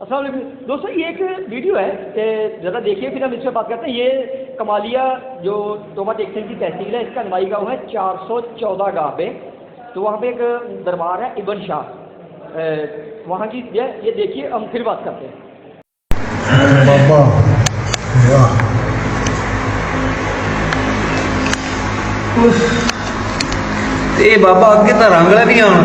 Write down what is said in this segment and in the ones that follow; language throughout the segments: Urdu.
السلام علیکم دوستوں، یہ ایک ویڈیو ہے، ذرا دیکھیے پھر ہم اس سے بات کرتے ہیں۔ یہ کمالیہ جو تومت ایکسچینج کی تحصیل ہے، اس کا نوائی گاؤں ہے 414 گاہ پہ، تو وہاں پہ ایک دربار ہے ابن شاہ، وہاں کی یہ دیکھیے، ہم پھر بات کرتے ہیں۔ بابا اے بابا اگے تو رنگلا بھی آنا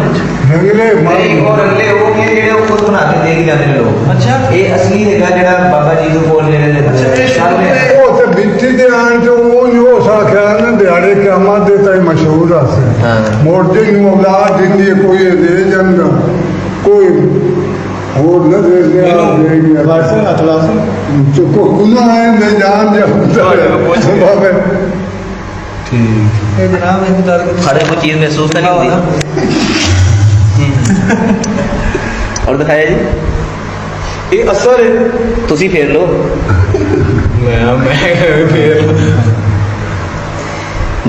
رنگلے نہیں اور رنگلے وہ کہ جڑے خود بنا کے دیکھ جاتے ہیں لوگ۔ اچھا اے اصلی ہے جڑا بابا جی کو بول رہے ہیں۔ اچھا وہ تے بچی دے آن جو وہ جو سا خیال نہ دیاڑے قیامت دے تائی مشہور ہے۔ ہاں موڑے نو اولاد جندی کوئی دے جنگا کوئی اور نہ دے گیا واسے اخلاص تو کو گناہ ہے دے جان جا بابا ٹھیک ہے جناب انتظار کھڑے وہ چیز محسوس نہیں ہوتی۔ اور دکھایا جی یہ اثر ہے تسی پھیر لو میں پھر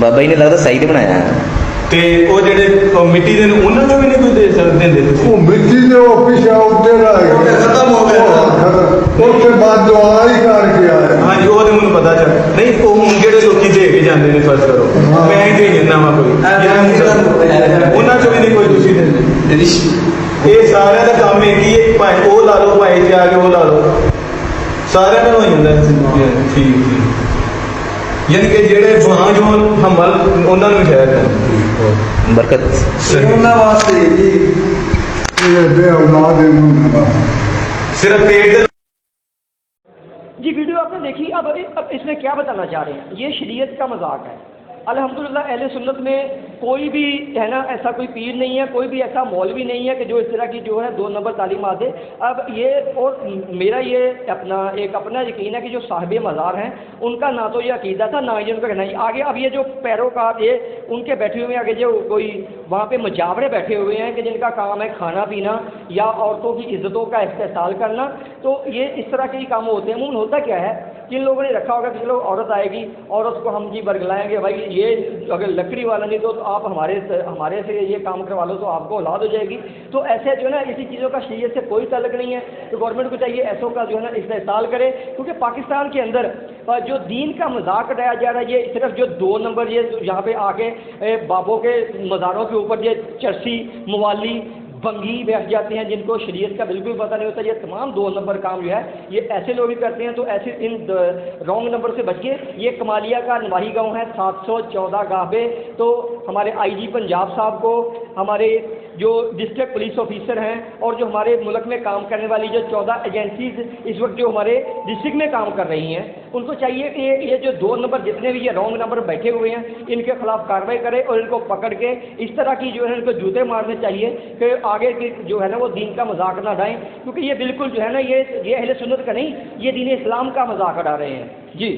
بابا جی نے لگتا صحیح تے بنایا ہے۔ تے وہ جڑے مٹی دے انہاں نوں بھی نہیں کوئی دے سکدے دے وہ مٹی دے وہ پیچھے ادھر آئے ختم ہو گیا اس کے بعد دعا ہی کر کے آئے۔ ہاں جی وہ تے مینوں پتہ چل نہیں وہ ہن جڑے لوکی دے کے جاندے نے فرض کرو میں ہی دے جانا وا کوئی انہاں چوں بھی نہیں کوئی تسی دے یہ سارے کا کام ہے کہ بھائی وہ لا لو بھائی جی آ کے وہ لا لو سارے کا ہو جاتا ہے۔ ٹھیک ٹھیک یعنی کہ جڑے وہاں جو حمل انہاں نوں شاید برکت انہاں واسطے جی یہ بے اولاد انہوں صرف پیٹ جی ویڈیو آپ نے دیکھی، اب اس میں کیا بتانا چاہ رہے ہیں؟ یہ شریعت کا مذاق ہے۔ الحمدللہ اہل سنت میں کوئی بھی ہے نا ایسا کوئی پیر نہیں ہے، کوئی بھی ایسا مولوی نہیں ہے کہ جو اس طرح کی جو ہے 2 نمبر تعلیمات دے۔ اب یہ اور میرا یہ اپنا یقین ہے کہ جو صاحب مزار ہیں ان کا نہ تو یہ عقیدہ تھا نہ یہ ان کا کہنا ہے۔ آگے اب یہ جو پیروکار یہ ان کے بیٹھے ہوئے ہیں، آگے جو کوئی وہاں پہ مجاورے بیٹھے ہوئے ہیں کہ جن کا کام ہے کھانا پینا یا عورتوں کی عزتوں کا استحصال کرنا، تو یہ اس طرح کے ہی کام ہوتے ہیں۔ مون ہوتا کیا ہے، جن لوگوں نے رکھا ہوگا کہ چلو عورت آئے گی، عورت کو ہم جی برگلائیں گے، بھائی یہ اگر لکڑی والا نہیں تو آپ ہمارے سے یہ کام کروا لو تو آپ کو اولاد ہو جائے گی۔ تو ایسے جو ہے نا اسی چیزوں کا شریعت سے کوئی تعلق نہیں ہے، تو گورنمنٹ کو چاہیے ایسوں کا جو ہے نا استحصال کرے، کیونکہ پاکستان کے اندر جو دین کا مذاق اڑایا جا رہا ہے، یہ صرف جو 2 نمبر یہ یہاں پہ آ کے بابوں کے مزاروں کے اوپر یہ چرسی موالی بنگی بیٹھ جاتے ہیں جن کو شریعت کا بالکل پتہ نہیں ہوتا۔ یہ تمام 2 نمبر کام جو ہے یہ ایسے لوگ ہی کرتے ہیں، تو ایسے ان رانگ نمبر سے بچ کے یہ کمالیہ کا نواحی گاؤں ہے 714 گاہ پہ۔ تو ہمارے آئی جی پنجاب صاحب کو، ہمارے جو ڈسٹرکٹ پولیس آفیسر ہیں اور جو ہمارے ملک میں کام کرنے والی جو 14 ایجنسیز اس وقت جو ہمارے ڈسٹرکٹ میں کام کر رہی ہیں، ان کو چاہیے کہ یہ جو 2 نمبر جتنے بھی یہ رانگ نمبر بیٹھے ہوئے ہیں ان کے خلاف کارروائی کرے اور ان کو پکڑ کے اس طرح کی جو ہے ان کو جوتے مارنے چاہیے کہ آگے کی جو ہے نا وہ دین کا مذاق نہ اڑائیں، کیونکہ یہ بالکل جو ہے نا یہ اہل سنت کا نہیں، یہ دین اسلام کا مذاق اڑا رہے ہیں۔ جی